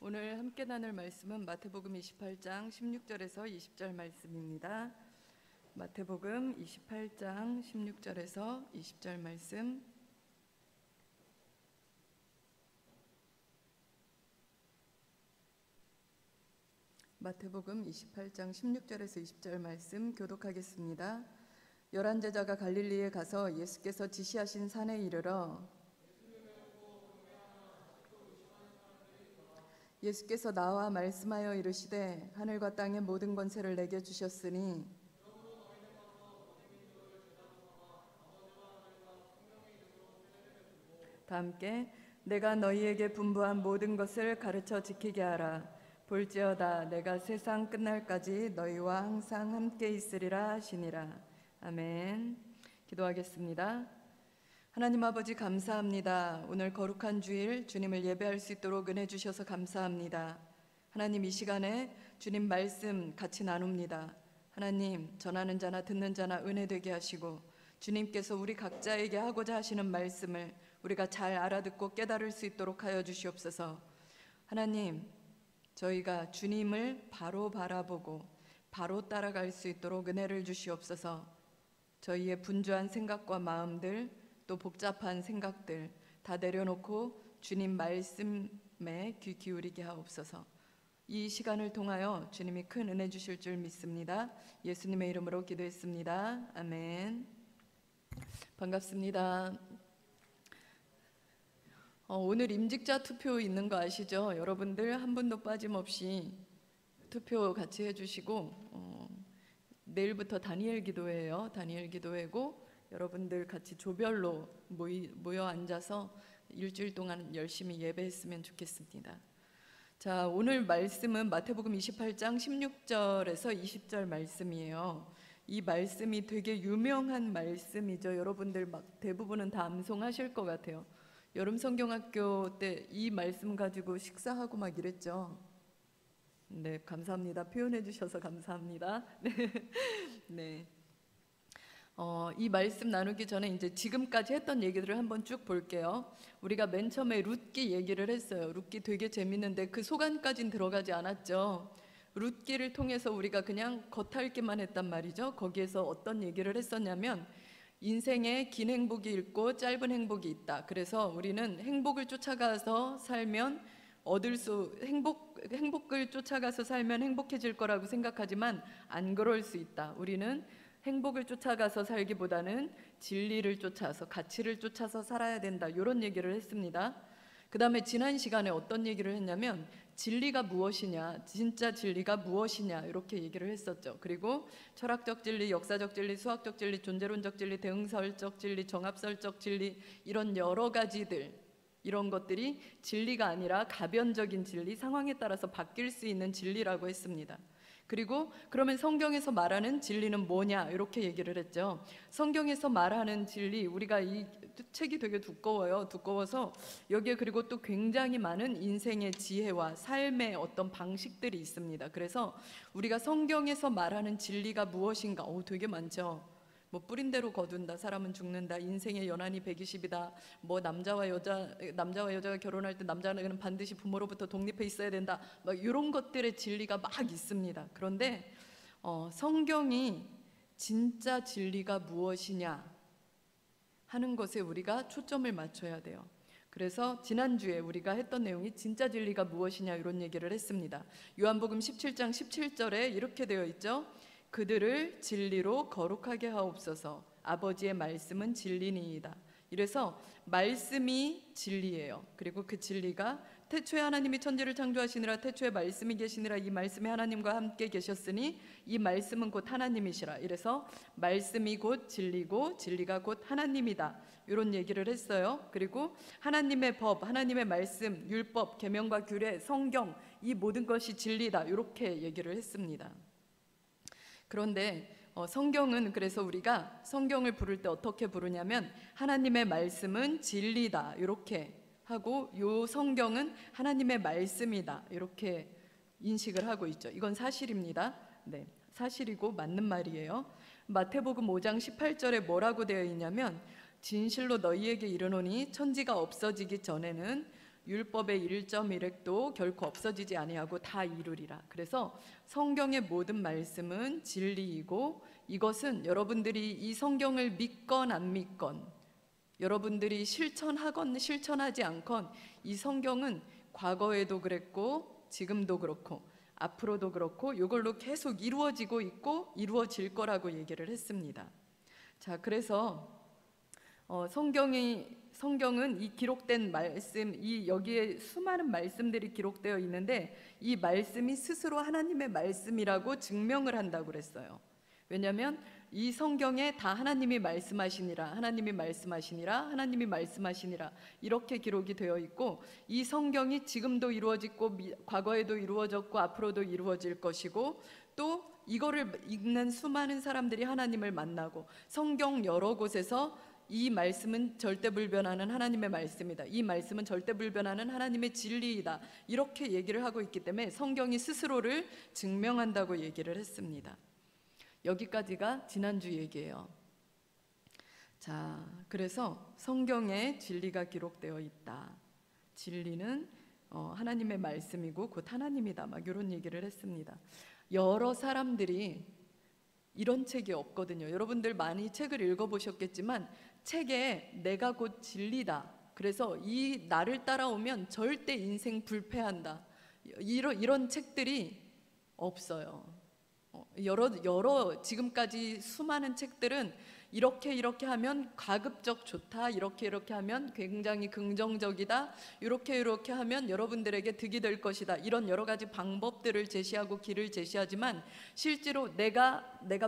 오늘 함께 나눌 말씀은 마태복음 28장 16절에서 20절 말씀입니다. 마태복음 28장 16절에서 20절 말씀. 마태복음 28장 16절에서 20절 말씀 교독하겠습니다. 11제자가 갈릴리에 가서 예수께서 지시하신 산에 이르러 예수께서 나와 말씀하여 이르시되 하늘과 땅의 모든 권세를 내게 주셨으니 다 함께 내가 너희에게 분부한 모든 것을 가르쳐 지키게 하라. 볼지어다 내가 세상 끝날까지 너희와 항상 함께 있으리라 하시니라. 아멘. 기도하겠습니다. 하나님 아버지 감사합니다. 오늘 거룩한 주일 주님을 예배할 수 있도록 은혜 주셔서 감사합니다. 하나님 이 시간에 주님 말씀 같이 나눕니다. 하나님 전하는 자나 듣는 자나 은혜 되게 하시고 주님께서 우리 각자에게 하고자 하시는 말씀을 우리가 잘 알아듣고 깨달을 수 있도록 하여 주시옵소서. 하나님 저희가 주님을 바로 바라보고 바로 따라갈 수 있도록 은혜를 주시옵소서. 저희의 분주한 생각과 마음들 또 복잡한 생각들 다 내려놓고 주님 말씀에 귀 기울이게 하옵소서. 이 시간을 통하여 주님이 큰 은혜 주실 줄 믿습니다. 예수님의 이름으로 기도했습니다. 아멘. 반갑습니다. 오늘 임직자 투표 있는 거 아시죠? 여러분들 한 분도 빠짐없이 투표 같이 해주시고 내일부터 다니엘 기도회예요. 다니엘 기도회고 여러분들 같이 조별로 모여 앉아서 일주일 동안 열심히 예배했으면 좋겠습니다. 자, 오늘 말씀은 마태복음 28장 16절에서 20절 말씀이에요. 이 말씀이 되게 유명한 말씀이죠. 여러분들 막 대부분은 다 암송하실 것 같아요. 여름 성경학교 때 이 말씀 가지고 식사하고 막 이랬죠. 네, 감사합니다. 표현해 주셔서 감사합니다. 네. 이 말씀 나누기 전에 이제 지금까지 했던 얘기들을 한번 쭉 볼게요. 우리가 맨 처음에 룻기 얘기를 했어요. 룻기 되게 재밌는데 그 소관까지는 들어가지 않았죠. 룻기를 통해서 우리가 그냥 겉핥기만 했단 말이죠. 거기에서 어떤 얘기를 했었냐면 인생에 긴 행복이 있고 짧은 행복이 있다. 그래서 우리는 행복을 쫓아가서 살면 행복을 쫓아가서 살면 행복해질 거라고 생각하지만 안 그럴 수 있다. 우리는 행복을 쫓아가서 살기보다는 진리를 쫓아서 가치를 쫓아서 살아야 된다. 이런 얘기를 했습니다. 그 다음에 지난 시간에 어떤 얘기를 했냐면 진리가 무엇이냐, 진짜 진리가 무엇이냐 이렇게 얘기를 했었죠. 그리고 철학적 진리, 역사적 진리, 수학적 진리, 존재론적 진리, 대응설적 진리, 정합설적 진리 이런 여러 가지들 이런 것들이 진리가 아니라 가변적인 진리, 상황에 따라서 바뀔 수 있는 진리라고 했습니다. 그리고 그러면 성경에서 말하는 진리는 뭐냐 이렇게 얘기를 했죠. 성경에서 말하는 진리, 우리가 이 책이 되게 두꺼워요. 두꺼워서 여기에 그리고 또 굉장히 많은 인생의 지혜와 삶의 어떤 방식들이 있습니다. 그래서 우리가 성경에서 말하는 진리가 무엇인가 되게 많죠. 뭐 뿌린 대로 거둔다, 사람은 죽는다, 인생의 연한이 120이다, 뭐 남자와 여자가 결혼할 때 남자는 반드시 부모로부터 독립해 있어야 된다, 막 이런 것들의 진리가 막 있습니다. 그런데 성경이 진짜 진리가 무엇이냐 하는 것에 우리가 초점을 맞춰야 돼요. 그래서 지난주에 우리가 했던 내용이 진짜 진리가 무엇이냐 이런 얘기를 했습니다. 요한복음 17장 17절에 이렇게 되어 있죠. 그들을 진리로 거룩하게 하옵소서. 아버지의 말씀은 진리니이다. 이래서 말씀이 진리예요. 그리고 그 진리가 태초에 하나님이 천지를 창조하시니라 태초에 말씀이 계시니라 이 말씀이 하나님과 함께 계셨으니 이 말씀은 곧 하나님이시라. 이래서 말씀이 곧 진리고 진리가 곧 하나님이다. 이런 얘기를 했어요. 그리고 하나님의 법, 하나님의 말씀, 율법, 계명과 규례, 성경 이 모든 것이 진리다. 이렇게 얘기를 했습니다. 그런데 성경은 그래서 우리가 성경을 부를 때 어떻게 부르냐면 하나님의 말씀은 진리다 이렇게 하고 요 성경은 하나님의 말씀이다 이렇게 인식을 하고 있죠. 이건 사실입니다. 네, 사실이고 맞는 말이에요. 마태복음 5장 18절에 뭐라고 되어 있냐면 진실로 너희에게 이르노니 천지가 없어지기 전에는 율법의 1.1획도 결코 없어지지 아니하고 다 이루리라. 그래서 성경의 모든 말씀은 진리이고, 이것은 여러분들이 이 성경을 믿건 안 믿건, 여러분들이 실천하건 실천하지 않건, 이 성경은 과거에도 그랬고 지금도 그렇고 앞으로도 그렇고 이걸로 계속 이루어지고 있고 이루어질 거라고 얘기를 했습니다. 자, 그래서 성경은 이 기록된 말씀, 이 여기에 수많은 말씀들이 기록되어 있는데, 이 말씀이 스스로 하나님의 말씀이라고 증명을 한다고 그랬어요. 왜냐하면 이 성경에 다 하나님이 말씀하시니라, 하나님이 말씀하시니라, 하나님이 말씀하시니라 이렇게 기록이 되어 있고, 이 성경이 지금도 이루어지고 과거에도 이루어졌고 앞으로도 이루어질 것이고, 또 이거를 읽는 수많은 사람들이 하나님을 만나고, 성경 여러 곳에서 이 말씀은 절대불변하는 하나님의 말씀이다, 이 말씀은 절대불변하는 하나님의 진리이다, 이렇게 얘기를 하고 있기 때문에 성경이 스스로를 증명한다고 얘기를 했습니다. 여기까지가 지난주 얘기예요. 자, 그래서 성경에 진리가 기록되어 있다. 진리는 하나님의 말씀이고 곧 하나님이다. 막 이런 얘기를 했습니다. 여러 사람들이 이런 책이 없거든요. 여러분들 많이 책을 읽어보셨겠지만 책에 내가 곧 진리다, 그래서 이 나를 따라오면 절대 인생 불패한다, 이런 책들이 없어요. 여러 지금까지 수많은 책들은 이렇게 하면 가급적 좋다, 이렇게 하면 굉장히 긍정적이다, 이렇게 하면 여러분들에게 득이 될 것이다, 이런 여러 가지 방법들을 제시하고 길을 제시하지만, 실제로 내가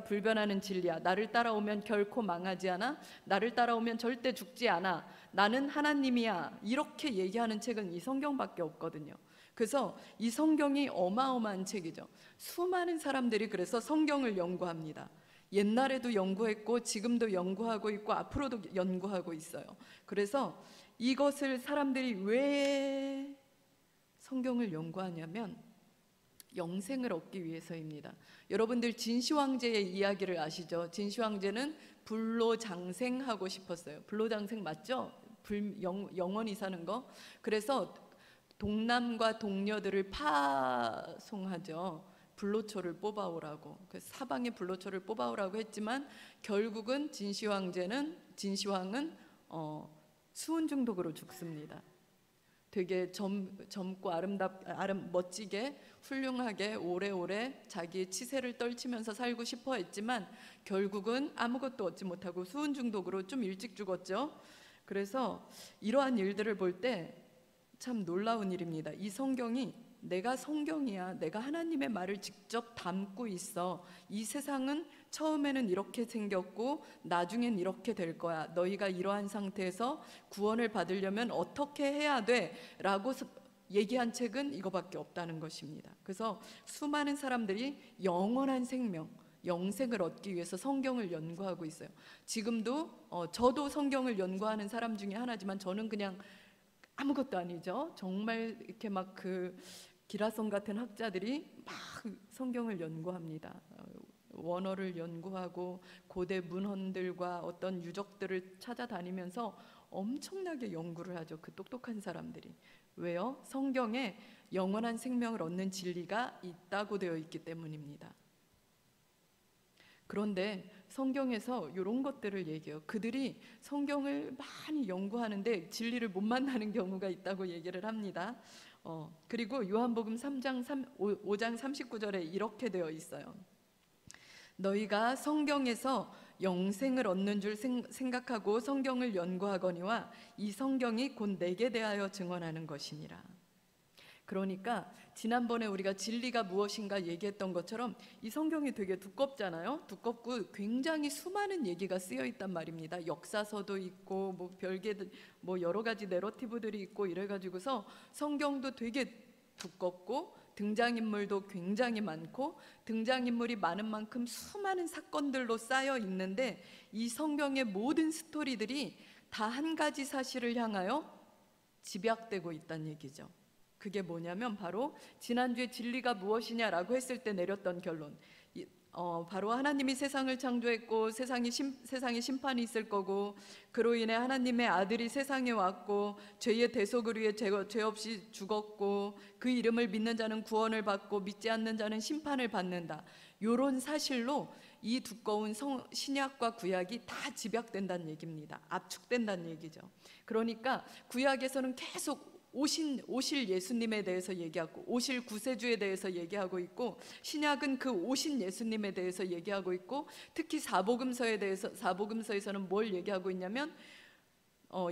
불변하는 진리야, 나를 따라오면 결코 망하지 않아, 나를 따라오면 절대 죽지 않아, 나는 하나님이야, 이렇게 얘기하는 책은 이 성경밖에 없거든요. 그래서 이 성경이 어마어마한 책이죠. 수많은 사람들이 그래서 성경을 연구합니다. 옛날에도 연구했고 지금도 연구하고 있고 앞으로도 연구하고 있어요. 그래서 이것을 사람들이 왜 성경을 연구하냐면 영생을 얻기 위해서입니다. 여러분들 진시황제의 이야기를 아시죠? 진시황제는 불로장생하고 싶었어요. 불로장생 맞죠? 영원히 사는 거. 그래서 동남과 동녀들을 파송하죠. 불로초를 뽑아오라고. 그래서 사방에 불로초를 뽑아오라고 했지만 결국은 진시황은 수은 중독으로 죽습니다. 되게 젊고 멋지게 훌륭하게 오래오래 자기의 치세를 떨치면서 살고 싶어 했지만 결국은 아무것도 얻지 못하고 수은 중독으로 좀 일찍 죽었죠. 그래서 이러한 일들을 볼 때 참 놀라운 일입니다. 이 성경이 내가 성경이야, 내가 하나님의 말을 직접 담고 있어, 이 세상은 처음에는 이렇게 생겼고 나중엔 이렇게 될 거야, 너희가 이러한 상태에서 구원을 받으려면 어떻게 해야 돼? 라고 얘기한 책은 이거밖에 없다는 것입니다. 그래서 수많은 사람들이 영원한 생명, 영생을 얻기 위해서 성경을 연구하고 있어요. 지금도 저도 성경을 연구하는 사람 중에 하나지만 저는 그냥 아무것도 아니죠. 정말 이렇게 막 그 기라성 같은 학자들이 막 성경을 연구합니다. 원어를 연구하고 고대 문헌들과 어떤 유적들을 찾아다니면서 엄청나게 연구를 하죠. 그 똑똑한 사람들이. 왜요? 성경에 영원한 생명을 얻는 진리가 있다고 되어 있기 때문입니다. 그런데 성경에서 이런 것들을 얘기해요. 그들이 성경을 많이 연구하는데 진리를 못 만나는 경우가 있다고 얘기를 합니다. 그리고 요한복음 5장 39절에 이렇게 되어 있어요. 너희가 성경에서 영생을 얻는 줄 생각하고 성경을 연구하거니와 이 성경이 곧 내게 대하여 증언하는 것이니라. 그러니까 지난번에 우리가 진리가 무엇인가 얘기했던 것처럼 이 성경이 되게 두껍잖아요. 두껍고 굉장히 수많은 얘기가 쓰여 있단 말입니다. 역사서도 있고 뭐 별개들 뭐 여러 가지 내러티브들이 있고 이래가지고서 성경도 되게 두껍고 등장인물도 굉장히 많고 등장인물이 많은 만큼 수많은 사건들로 쌓여 있는데 이 성경의 모든 스토리들이 다 한 가지 사실을 향하여 집약되고 있다는 얘기죠. 그게 뭐냐면 바로 지난주에 진리가 무엇이냐라고 했을 때 내렸던 결론, 바로 하나님이 세상을 창조했고 세상에 심판이 있을 거고, 그로 인해 하나님의 아들이 세상에 왔고 죄의 대속을 위해 죄 없이 죽었고, 그 이름을 믿는 자는 구원을 받고 믿지 않는 자는 심판을 받는다. 요런 사실로 이 두꺼운 신약과 구약이 다 집약된다는 얘기입니다. 압축된다는 얘기죠. 그러니까 구약에서는 계속 오실 예수님에 대해서 얘기하고, 오실 구세주에 대해서 얘기하고 있고, 신약은 그 오신 예수님에 대해서 얘기하고 있고, 특히 사복음서에서는 뭘 얘기하고 있냐면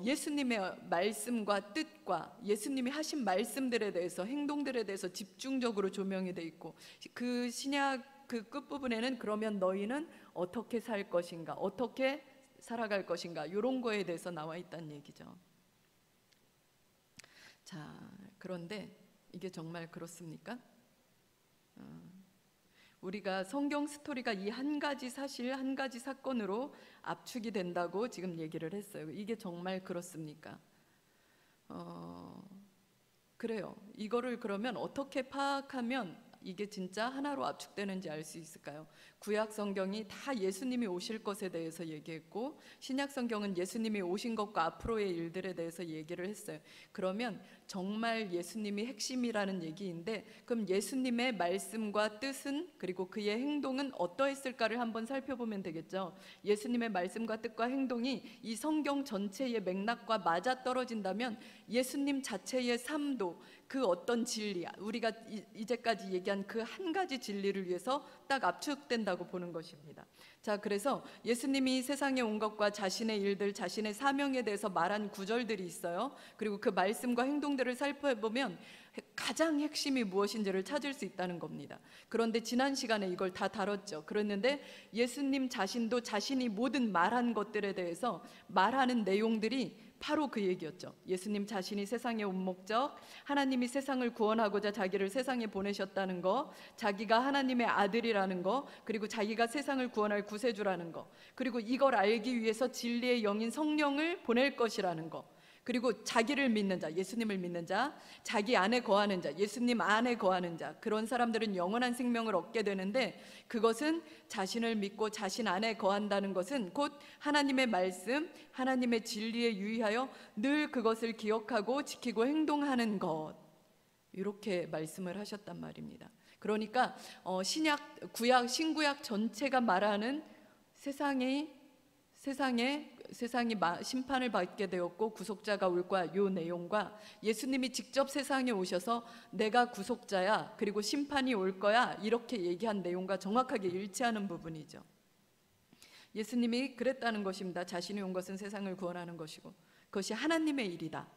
예수님의 말씀과 뜻과 예수님이 하신 말씀들에 대해서, 행동들에 대해서 집중적으로 조명이 돼 있고, 그 신약 그 끝부분에는 그러면 너희는 어떻게 살 것인가, 어떻게 살아갈 것인가, 이런 거에 대해서 나와 있다는 얘기죠. 자, 그런데 이게 정말 그렇습니까? 우리가 성경 스토리가 이 한 가지 사실, 한 가지 사건으로 압축이 된다고 지금 얘기를 했어요. 이게 정말 그렇습니까? 그래요. 이거를 그러면 어떻게 파악하면 이게 진짜 하나로 압축되는지 알 수 있을까요? 구약 성경이 다 예수님이 오실 것에 대해서 얘기했고, 신약 성경은 예수님이 오신 것과 앞으로의 일들에 대해서 얘기를 했어요. 그러면 정말 예수님이 핵심이라는 얘기인데, 그럼 예수님의 말씀과 뜻은, 그리고 그의 행동은 어떠했을까를 한번 살펴보면 되겠죠. 예수님의 말씀과 뜻과 행동이 이 성경 전체의 맥락과 맞아떨어진다면 예수님 자체의 삶도 그 어떤 진리, 우리가 이제까지 얘기한 그 한 가지 진리를 위해서 딱 압축된다고 보는 것입니다. 자, 그래서 예수님이 세상에 온 것과 자신의 일들, 자신의 사명에 대해서 말한 구절들이 있어요. 그리고 그 말씀과 행동들을 살펴보면 가장 핵심이 무엇인지를 찾을 수 있다는 겁니다. 그런데 지난 시간에 이걸 다 다뤘죠. 그랬는데 예수님 자신도 자신이 모든 말한 것들에 대해서 말하는 내용들이 바로 그 얘기였죠. 예수님 자신이 세상에 온 목적, 하나님이 세상을 구원하고자 자기를 세상에 보내셨다는 거, 자기가 하나님의 아들이라는 거, 그리고 자기가 세상을 구원할 구세주라는 거, 그리고 이걸 알기 위해서 진리의 영인 성령을 보낼 것이라는 거, 그리고 자기를 믿는 자, 예수님을 믿는 자, 자기 안에 거하는 자, 예수님 안에 거하는 자, 그런 사람들은 영원한 생명을 얻게 되는데, 그것은 자신을 믿고 자신 안에 거한다는 것은 곧 하나님의 말씀, 하나님의 진리에 유의하여 늘 그것을 기억하고 지키고 행동하는 것, 이렇게 말씀을 하셨단 말입니다. 그러니까 신약, 구약, 신구약 전체가 말하는 세상이 심판을 받게 되었고 구속자가 올 거야, 요 내용과 예수님이 직접 세상에 오셔서 내가 구속자야, 그리고 심판이 올 거야, 이렇게 얘기한 내용과 정확하게 일치하는 부분이죠. 예수님이 그랬다는 것입니다. 자신이 온 것은 세상을 구원하는 것이고 그것이 하나님의 일이다.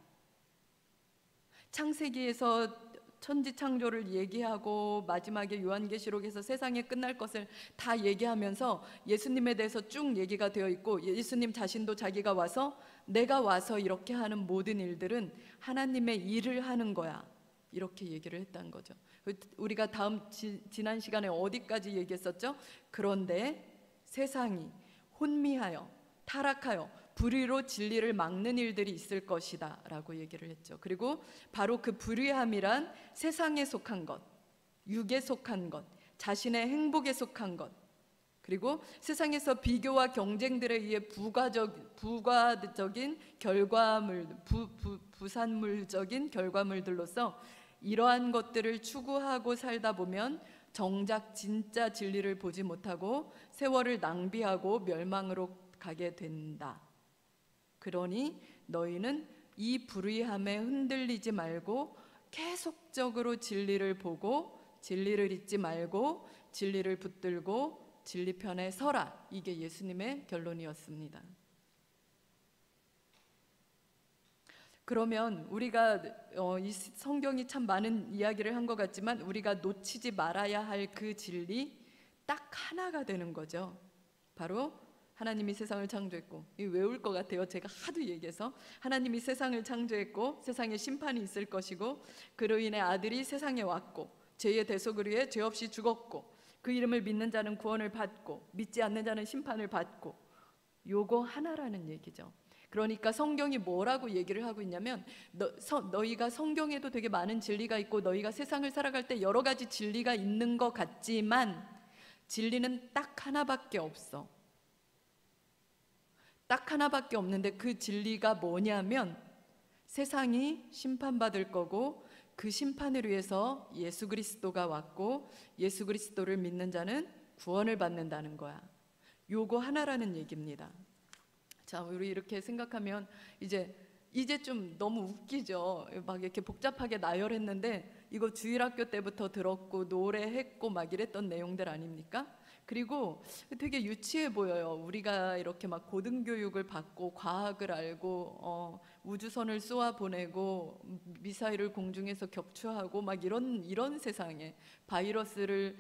창세기에서 천지 창조를 얘기하고 마지막에 요한계시록에서 세상에 끝날 것을 다 얘기하면서 예수님에 대해서 쭉 얘기가 되어 있고, 예수님 자신도 자기가 와서 내가 와서 이렇게 하는 모든 일들은 하나님의 일을 하는 거야, 이렇게 얘기를 했다는 거죠. 우리가 지난 시간에 어디까지 얘기했었죠? 그런데 세상이 혼미하여 타락하여 불의로 진리를 막는 일들이 있을 것이다 라고 얘기를 했죠. 그리고 바로 그 불의함이란 세상에 속한 것, 육에 속한 것, 자신의 행복에 속한 것, 그리고 세상에서 비교와 경쟁들에 의해 부가적인 부산물적인 결과물들로서 이러한 것들을 추구하고 살다 보면 정작 진짜 진리를 보지 못하고 세월을 낭비하고 멸망으로 가게 된다. 그러니 너희는 이 불의함에 흔들리지 말고 계속적으로 진리를 보고 진리를 잊지 말고 진리를 붙들고 진리 편에 서라. 이게 예수님의 결론이었습니다. 그러면 우리가 이 성경이 참 많은 이야기를 한 것 같지만 우리가 놓치지 말아야 할 그 진리 딱 하나가 되는 거죠. 바로 하나님이 세상을 창조했고, 외울 것 같아요. 제가 하도 얘기해서. 하나님이 세상을 창조했고 세상에 심판이 있을 것이고 그로 인해 아들이 세상에 왔고 죄의 대속을 위해 죄 없이 죽었고 그 이름을 믿는 자는 구원을 받고 믿지 않는 자는 심판을 받고, 요거 하나라는 얘기죠. 그러니까 성경이 뭐라고 얘기를 하고 있냐면 너희가 성경에도 되게 많은 진리가 있고 너희가 세상을 살아갈 때 여러 가지 진리가 있는 것 같지만 진리는 딱 하나밖에 없어. 딱 하나밖에 없는데 그 진리가 뭐냐면 세상이 심판받을 거고 그 심판을 위해서 예수 그리스도가 왔고 예수 그리스도를 믿는 자는 구원을 받는다는 거야. 요거 하나라는 얘기입니다. 자, 우리 이렇게 생각하면 이제 좀 너무 웃기죠. 막 이렇게 복잡하게 나열했는데 이거 주일학교 때부터 들었고 노래했고 막 이랬던 내용들 아닙니까? 그리고 되게 유치해 보여요. 우리가 이렇게 막 고등교육을 받고 과학을 알고 우주선을 쏘아 보내고 미사일을 공중에서 격추하고 막 이런 세상에 바이러스를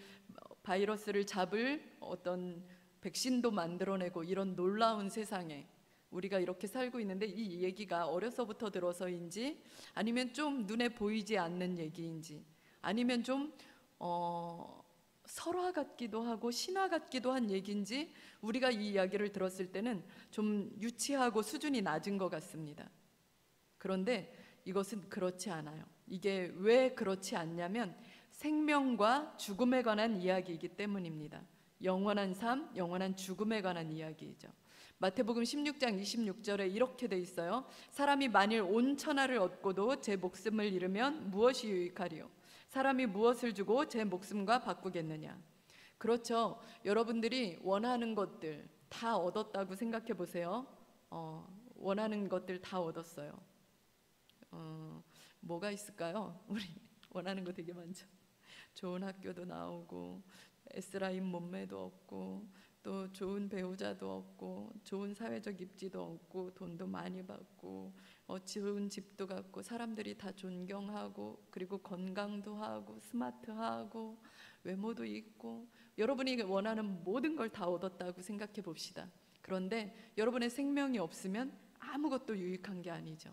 잡을 어떤 백신도 만들어내고 이런 놀라운 세상에 우리가 이렇게 살고 있는데 이 얘기가 어려서부터 들어서인지 아니면 좀 눈에 보이지 않는 얘기인지 아니면 좀 설화 같기도 하고 신화 같기도 한 얘기인지 우리가 이 이야기를 들었을 때는 좀 유치하고 수준이 낮은 것 같습니다. 그런데 이것은 그렇지 않아요. 이게 왜 그렇지 않냐면 생명과 죽음에 관한 이야기이기 때문입니다. 영원한 삶, 영원한 죽음에 관한 이야기이죠. 마태복음 16장 26절에 이렇게 돼 있어요. 사람이 만일 온 천하를 얻고도 제 목숨을 잃으면 무엇이 유익하리요? 사람이 무엇을 주고 제 목숨과 바꾸겠느냐? 그렇죠. 여러분들이 원하는 것들 다 얻었다고 생각해 보세요. 원하는 것들 다 얻었어요. 뭐가 있을까요? 우리 원하는 거 되게 많죠. 좋은 학교도 나오고 S라인 몸매도 없고 또 좋은 배우자도 없고 좋은 사회적 입지도 없고 돈도 많이 받고 좋은 집도 갖고 사람들이 다 존경하고 그리고 건강도 하고 스마트하고 외모도 있고 여러분이 원하는 모든 걸 다 얻었다고 생각해 봅시다. 그런데 여러분의 생명이 없으면 아무것도 유익한 게 아니죠.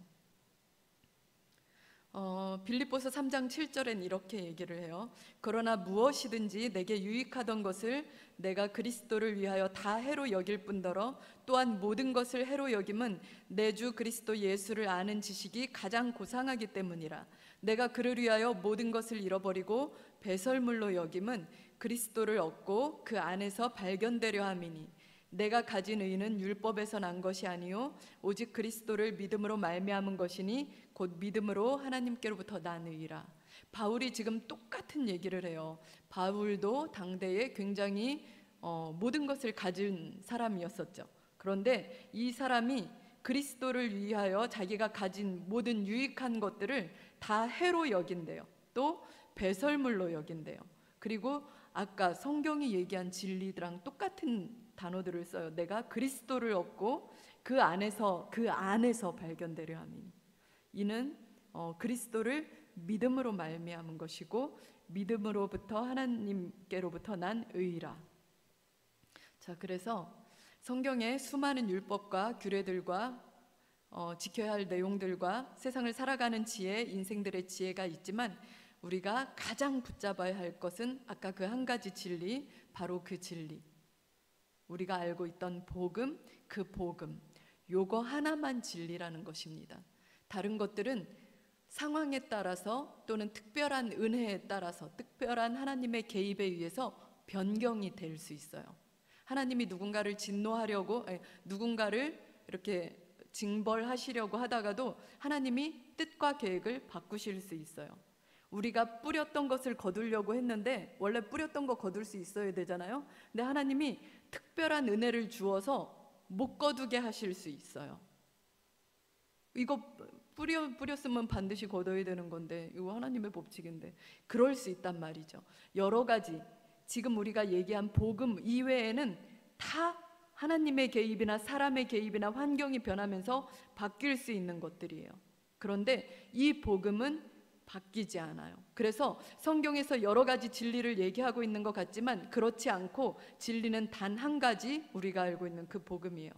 빌립보서 3장 7절엔 이렇게 얘기를 해요. 그러나 무엇이든지 내게 유익하던 것을 내가 그리스도를 위하여 다 해로 여길 뿐더러 또한 모든 것을 해로 여김은 내 주 그리스도 예수를 아는 지식이 가장 고상하기 때문이라. 내가 그를 위하여 모든 것을 잃어버리고 배설물로 여김은 그리스도를 얻고 그 안에서 발견되려 함이니 내가 가진 의는 율법에서 난 것이 아니요 오직 그리스도를 믿음으로 말미암은 것이니 곧 믿음으로 하나님께로부터 난 의라. 바울이 지금 똑같은 얘기를 해요. 바울도 당대에 굉장히 모든 것을 가진 사람이었었죠. 그런데 이 사람이 그리스도를 위하여 자기가 가진 모든 유익한 것들을 다 해로 여긴대요. 또 배설물로 여긴대요. 그리고 아까 성경이 얘기한 진리랑 똑같은 단어들을 써요. 내가 그리스도를 얻고 그 안에서 발견되려 함이니 이는 그리스도를 믿음으로 말미암은 것이고 믿음으로부터 하나님께로부터 난 의라. 자, 그래서 성경에 수많은 율법과 규례들과 지켜야 할 내용들과 세상을 살아가는 지혜, 인생들의 지혜가 있지만 우리가 가장 붙잡아야 할 것은 아까 그 한 가지 진리, 바로 그 진리. 우리가 알고 있던 복음, 그 복음, 요거 하나만 진리라는 것입니다. 다른 것들은 상황에 따라서 또는 특별한 은혜에 따라서 특별한 하나님의 개입에 의해서 변경이 될 수 있어요. 하나님이 누군가를 진노하려고 누군가를 이렇게 징벌하시려고 하다가도 하나님이 뜻과 계획을 바꾸실 수 있어요. 우리가 뿌렸던 것을 거두려고 했는데 원래 뿌렸던 거 거둘 수 있어야 되잖아요. 근데 하나님이 특별한 은혜를 주어서 못 거두게 하실 수 있어요. 이거 뿌렸으면 반드시 거둬야 되는 건데 이거 하나님의 법칙인데 그럴 수 있단 말이죠. 여러 가지 지금 우리가 얘기한 복음 이외에는 다 하나님의 개입이나 사람의 개입이나 환경이 변하면서 바뀔 수 있는 것들이에요. 그런데 이 복음은 바뀌지 않아요. 그래서 성경에서 여러 가지 진리를 얘기하고 있는 것 같지만 그렇지 않고 진리는 단 한 가지 우리가 알고 있는 그 복음이에요.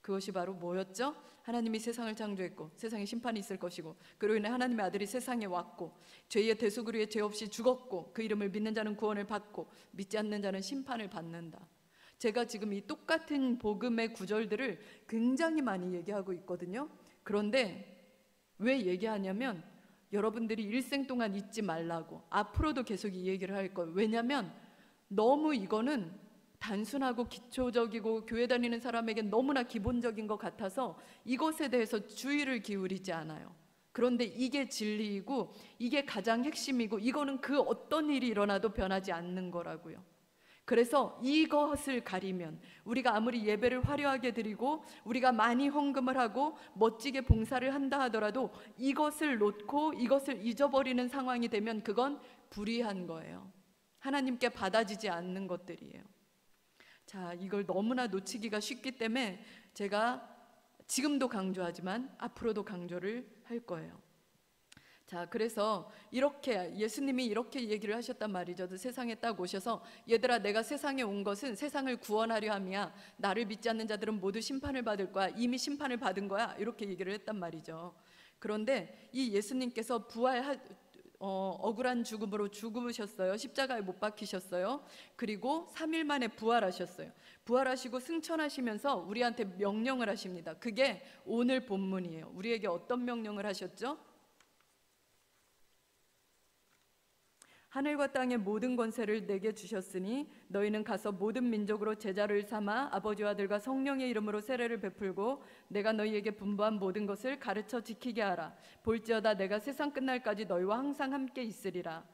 그것이 바로 뭐였죠? 하나님이 세상을 창조했고 세상에 심판이 있을 것이고 그로 인해 하나님의 아들이 세상에 왔고 죄의 대속을 위해 죄 없이 죽었고 그 이름을 믿는 자는 구원을 받고 믿지 않는 자는 심판을 받는다. 제가 지금 이 똑같은 복음의 구절들을 굉장히 많이 얘기하고 있거든요. 그런데 왜 얘기하냐면 여러분들이 일생 동안 잊지 말라고 앞으로도 계속 이 얘기를 할 거예요. 왜냐하면 너무 이거는 단순하고 기초적이고 교회 다니는 사람에게 너무나 기본적인 것 같아서 이것에 대해서 주의를 기울이지 않아요. 그런데 이게 진리이고 이게 가장 핵심이고 이거는 그 어떤 일이 일어나도 변하지 않는 거라고요. 그래서 이것을 가리면 우리가 아무리 예배를 화려하게 드리고 우리가 많이 헌금을 하고 멋지게 봉사를 한다 하더라도 이것을 놓고 이것을 잊어버리는 상황이 되면 그건 불의한 거예요. 하나님께 받아지지 않는 것들이에요. 자, 이걸 너무나 놓치기가 쉽기 때문에 제가 지금도 강조하지만 앞으로도 강조를 할 거예요. 자, 그래서 이렇게 예수님이 이렇게 얘기를 하셨단 말이죠. 세상에 딱 오셔서 얘들아, 내가 세상에 온 것은 세상을 구원하려 함이야. 나를 믿지 않는 자들은 모두 심판을 받을 거야. 이미 심판을 받은 거야. 이렇게 얘기를 했단 말이죠. 그런데 이 예수님께서 억울한 죽음으로 죽으셨어요. 십자가에 못 박히셨어요. 그리고 3일 만에 부활하셨어요. 부활하시고 승천하시면서 우리한테 명령을 하십니다. 그게 오늘 본문이에요. 우리에게 어떤 명령을 하셨죠? 하늘과 땅의 모든 권세를 내게 주셨으니 너희는 가서 모든 민족으로 제자를 삼아 아버지와 아들과 성령의 이름으로 세례를 베풀고 내가 너희에게 분부한 모든 것을 가르쳐 지키게 하라. 볼지어다 내가 세상 끝날까지 너희와 항상 함께 있으리라.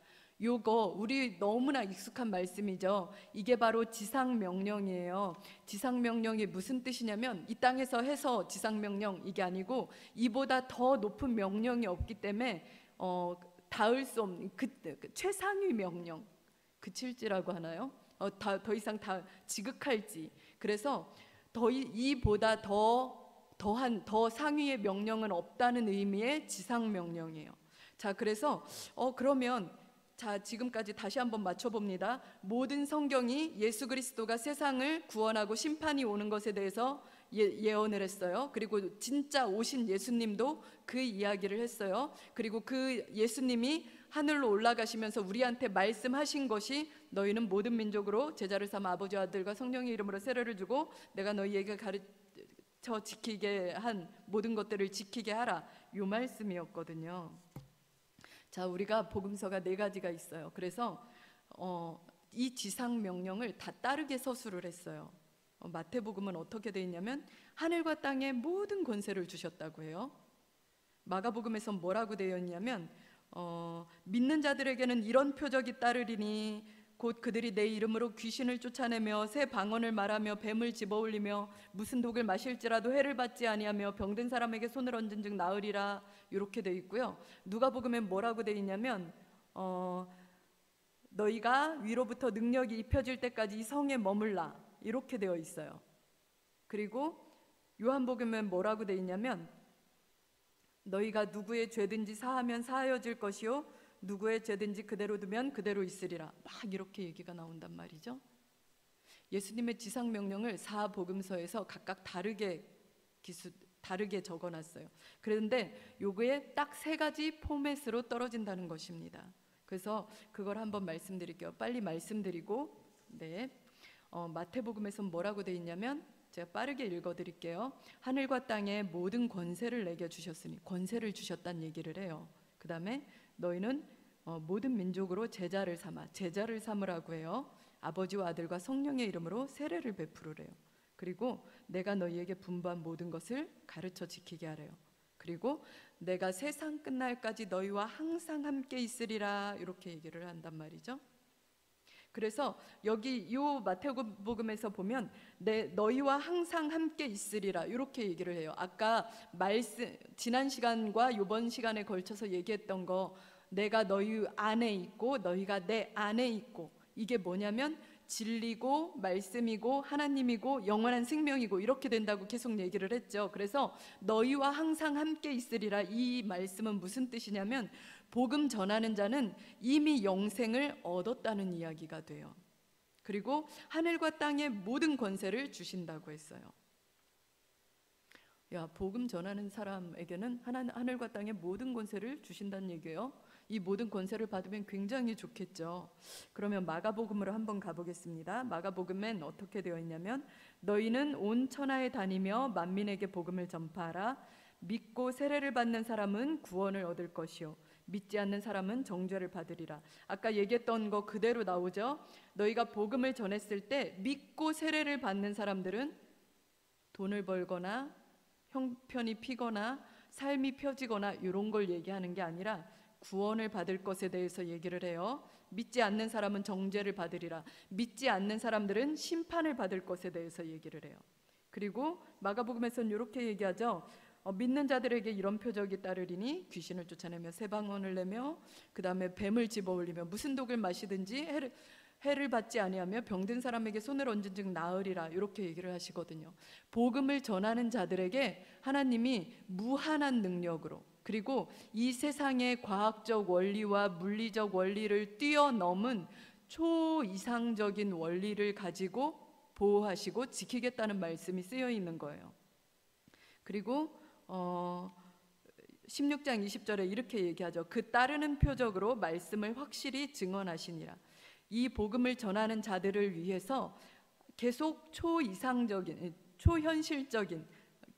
요거 우리 너무나 익숙한 말씀이죠. 이게 바로 지상명령이에요. 지상명령이 무슨 뜻이냐면 이 땅에서 해서 지상명령 이게 아니고 이보다 더 높은 명령이 없기 때문에 닿을 수 없는 그 최상위 명령, 그칠지라고 하나요? 더 이상 다 지극할지. 그래서 이보다 더 상위의 명령은 없다는 의미의 지상 명령이에요. 자, 그래서 그러면 자, 지금까지 다시 한번 맞춰봅니다. 모든 성경이 예수 그리스도가 세상을 구원하고 심판이 오는 것에 대해서 예언을 했어요. 그리고 진짜 오신 예수님도 그 이야기를 했어요. 그리고 그 예수님이 하늘로 올라가시면서 우리한테 말씀하신 것이 너희는 모든 민족으로 제자를 삼아 아버지와 아들과 성령의 이름으로 세례를 주고 내가 너희에게 가르쳐 지키게 한 모든 것들을 지키게 하라. 요 말씀이었거든요. 자, 우리가 복음서가 4가지가 있어요. 그래서 이 지상 명령을 다 따르게 서술을 했어요. 마태복음은 어떻게 되어 있냐면 하늘과 땅의 모든 권세를 주셨다고 해요. 마가복음에서 뭐라고 되어 있냐면 믿는 자들에게는 이런 표적이 따르리니 곧 그들이 내 이름으로 귀신을 쫓아내며 새 방언을 말하며 뱀을 집어올리며 무슨 독을 마실지라도 해를 받지 아니하며 병든 사람에게 손을 얹은 즉 나으리라. 이렇게 되어 있고요. 누가복음엔 뭐라고 되어 있냐면 너희가 위로부터 능력이 입혀질 때까지 이 성에 머물라. 이렇게 되어 있어요. 그리고 요한복음엔 뭐라고 되어 있냐면 너희가 누구의 죄든지 사하면 사하여질 것이요 누구의 죄든지 그대로 두면 그대로 있으리라. 막 이렇게 얘기가 나온단 말이죠. 예수님의 지상명령을 4복음서에서 각각 다르게 적어놨어요. 그런데 요거에 딱 3가지 포맷으로 떨어진다는 것입니다. 그래서 그걸 한번 말씀드릴게요. 빨리 말씀드리고 마태복음에서 뭐라고 되어 있냐면 제가 빠르게 읽어드릴게요. 하늘과 땅의 모든 권세를 내게 주셨으니 권세를 주셨다는 얘기를 해요. 그 다음에 너희는 모든 민족으로 제자를 삼으라고 해요. 아버지와 아들과 성령의 이름으로 세례를 베푸르래요. 그리고 내가 너희에게 분부한 모든 것을 가르쳐 지키게 하래요. 그리고 내가 세상 끝날까지 너희와 항상 함께 있으리라. 이렇게 얘기를 한단 말이죠. 그래서 여기 요 마태복음에서 보면 너희와 항상 함께 있으리라 이렇게 얘기를 해요. 아까 지난 시간과 이번 시간에 걸쳐서 얘기했던 거 내가 너희 안에 있고 너희가 내 안에 있고 이게 뭐냐면 진리고 말씀이고 하나님이고 영원한 생명이고 이렇게 된다고 계속 얘기를 했죠. 그래서 너희와 항상 함께 있으리라 이 말씀은 무슨 뜻이냐면 복음 전하는 자는 이미 영생을 얻었다는 이야기가 돼요. 그리고 하늘과 땅의 모든 권세를 주신다고 했어요. 복음 전하는 사람에게는 하늘과 땅의 모든 권세를 주신다는 얘기예요. 이 모든 권세를 받으면 굉장히 좋겠죠. 그러면 마가복음으로 한번 가보겠습니다. 마가복음엔 어떻게 되어 있냐면 너희는 온 천하에 다니며 만민에게 복음을 전파하라. 믿고 세례를 받는 사람은 구원을 얻을 것이요 믿지 않는 사람은 정죄를 받으리라. 아까 얘기했던 거 그대로 나오죠. 너희가 복음을 전했을 때 믿고 세례를 받는 사람들은 돈을 벌거나 형편이 피거나 삶이 펴지거나 이런 걸 얘기하는 게 아니라 구원을 받을 것에 대해서 얘기를 해요. 믿지 않는 사람은 정죄를 받으리라. 믿지 않는 사람들은 심판을 받을 것에 대해서 얘기를 해요. 그리고 마가복음에서는 이렇게 얘기하죠. 믿는 자들에게 이런 표적이 따르리니 귀신을 쫓아내며 새방언을 내며 그 다음에 뱀을 집어올리며 무슨 독을 마시든지 해를 받지 아니하며 병든 사람에게 손을 얹은 즉 나으리라. 이렇게 얘기를 하시거든요. 복음을 전하는 자들에게 하나님이 무한한 능력으로, 그리고 이 세상의 과학적 원리와 물리적 원리를 뛰어넘은 초이상적인 원리를 가지고 보호하시고 지키겠다는 말씀이 쓰여 있는 거예요. 그리고 16장 20절에 이렇게 얘기하죠. 그 따르는 표적으로 말씀을 확실히 증언하시니라. 이 복음을 전하는 자들을 위해서 계속 초이상적인, 초현실적인,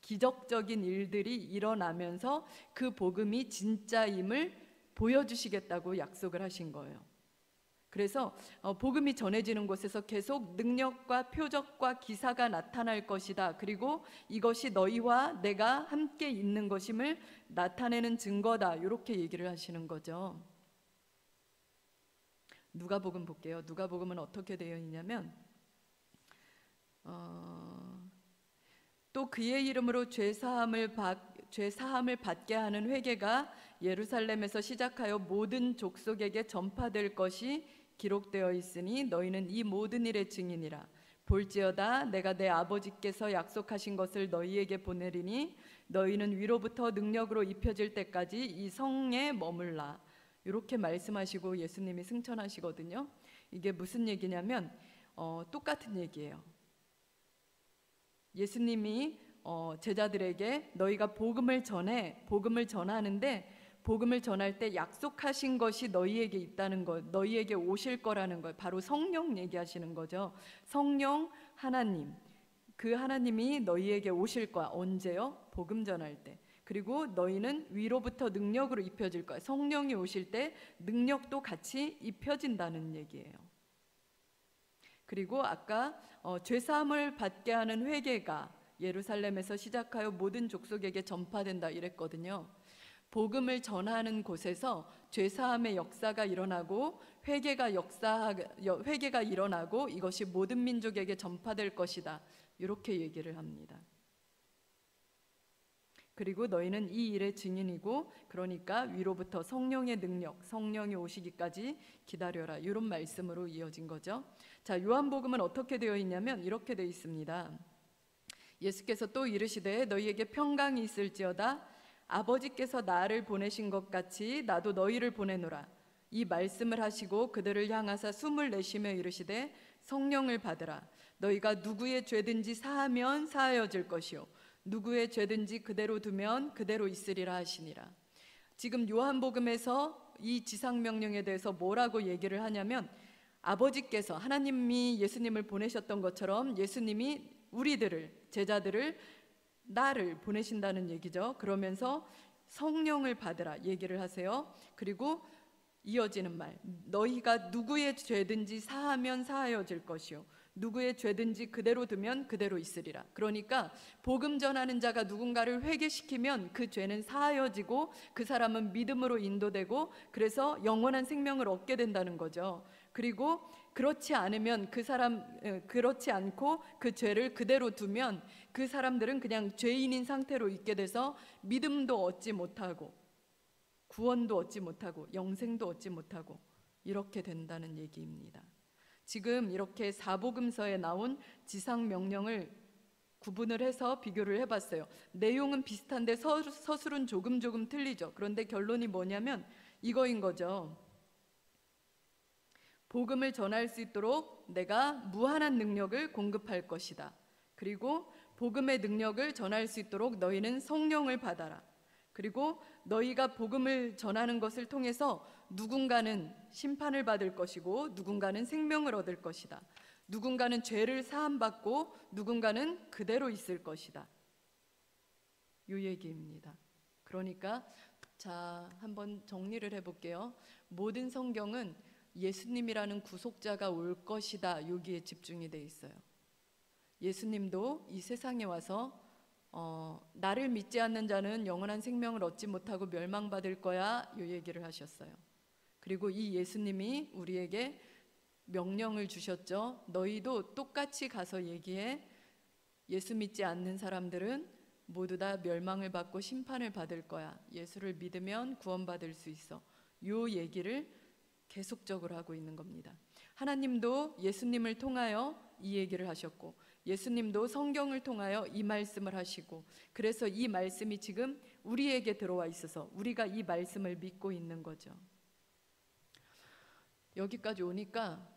기적적인 일들이 일어나면서 그 복음이 진짜임을 보여주시겠다고 약속을 하신 거예요. 그래서 복음이 전해지는 곳에서 계속 능력과 표적과 기사가 나타날 것이다. 그리고 이것이 너희와 내가 함께 있는 것임을 나타내는 증거다. 이렇게 얘기를 하시는 거죠. 누가복음 볼게요. 누가복음은 어떻게 되어 있냐면 또 그의 이름으로 죄사함을 받게 하는 회개가 예루살렘에서 시작하여 모든 족속에게 전파될 것이 기록되어 있으니 너희는 이 모든 일의 증인이라. 볼지어다 내가 내 아버지께서 약속하신 것을 너희에게 보내리니 너희는 위로부터 능력으로 입혀질 때까지 이 성에 머물라. 이렇게 말씀하시고 예수님이 승천하시거든요. 이게 무슨 얘기냐면 똑같은 얘기예요. 예수님이 제자들에게 너희가 복음을 전하는데 복음을 전할 때 약속하신 것이 너희에게 있다는 것, 너희에게 오실 거라는 것, 바로 성령 얘기하시는 거죠. 성령 하나님, 그 하나님이 너희에게 오실 거야. 언제요? 복음 전할 때. 그리고 너희는 위로부터 능력으로 입혀질 거야. 성령이 오실 때 능력도 같이 입혀진다는 얘기예요. 그리고 아까 죄사함을 받게 하는 회개가 예루살렘에서 시작하여 모든 족속에게 전파된다 이랬거든요. 복음을 전하는 곳에서 죄사함의 역사가 일어나고 회개가 일어나고 이것이 모든 민족에게 전파될 것이다. 이렇게 얘기를 합니다. 그리고 너희는 이 일의 증인이고 그러니까 위로부터 성령의 능력, 성령이 오시기까지 기다려라. 이런 말씀으로 이어진 거죠. 자, 요한복음은 어떻게 되어 있냐면 이렇게 되어 있습니다. 예수께서 또 이르시되 너희에게 평강이 있을지어다. 아버지께서 나를 보내신 것 같이 나도 너희를 보내노라. 이 말씀을 하시고 그들을 향하사 숨을 내쉬며 이르시되 성령을 받으라. 너희가 누구의 죄든지 사하면 사하여질 것이요 누구의 죄든지 그대로 두면 그대로 있으리라 하시니라. 지금 요한복음에서 이 지상명령에 대해서 뭐라고 얘기를 하냐면 아버지께서 하나님이 예수님을 보내셨던 것처럼 예수님이 우리들을, 제자들을, 나를 보내신다는 얘기죠. 그러면서 성령을 받으라 얘기를 하세요. 그리고 이어지는 말, 너희가 누구의 죄든지 사하면 사하여질 것이요 누구의 죄든지 그대로 두면 그대로 있으리라. 그러니까 복음 전하는 자가 누군가를 회개시키면 그 죄는 사하여지고 그 사람은 믿음으로 인도되고 그래서 영원한 생명을 얻게 된다는 거죠. 그리고 그렇지 않으면 그렇지 않고 그 죄를 그대로 두면 그 사람들은 그냥 죄인인 상태로 있게 돼서 믿음도 얻지 못하고 구원도 얻지 못하고 영생도 얻지 못하고 이렇게 된다는 얘기입니다. 지금 이렇게 사복음서에 나온 지상 명령을 구분을 해서 비교를 해봤어요. 내용은 비슷한데 서술은 조금 틀리죠. 그런데 결론이 뭐냐면 이거인 거죠. 복음을 전할 수 있도록 내가 무한한 능력을 공급할 것이다. 그리고 복음의 능력을 전할 수 있도록 너희는 성령을 받아라. 그리고 너희가 복음을 전하는 것을 통해서 누군가는 심판을 받을 것이고 누군가는 생명을 얻을 것이다. 누군가는 죄를 사함받고 누군가는 그대로 있을 것이다. 이 얘기입니다. 그러니까 자, 한번 정리를 해볼게요. 모든 성경은 예수님이라는 구속자가 올 것이다, 여기에 집중이 돼 있어요. 예수님도 이 세상에 와서 나를 믿지 않는 자는 영원한 생명을 얻지 못하고 멸망받을 거야, 이 얘기를 하셨어요. 그리고 이 예수님이 우리에게 명령을 주셨죠. 너희도 똑같이 가서 얘기해. 예수 믿지 않는 사람들은 모두 다 멸망을 받고 심판을 받을 거야. 예수를 믿으면 구원받을 수 있어. 요 얘기를 계속적으로 하고 있는 겁니다. 하나님도 예수님을 통하여 이 얘기를 하셨고, 예수님도 성경을 통하여 이 말씀을 하시고, 그래서 이 말씀이 지금 우리에게 들어와 있어서 우리가 이 말씀을 믿고 있는 거죠. 여기까지 오니까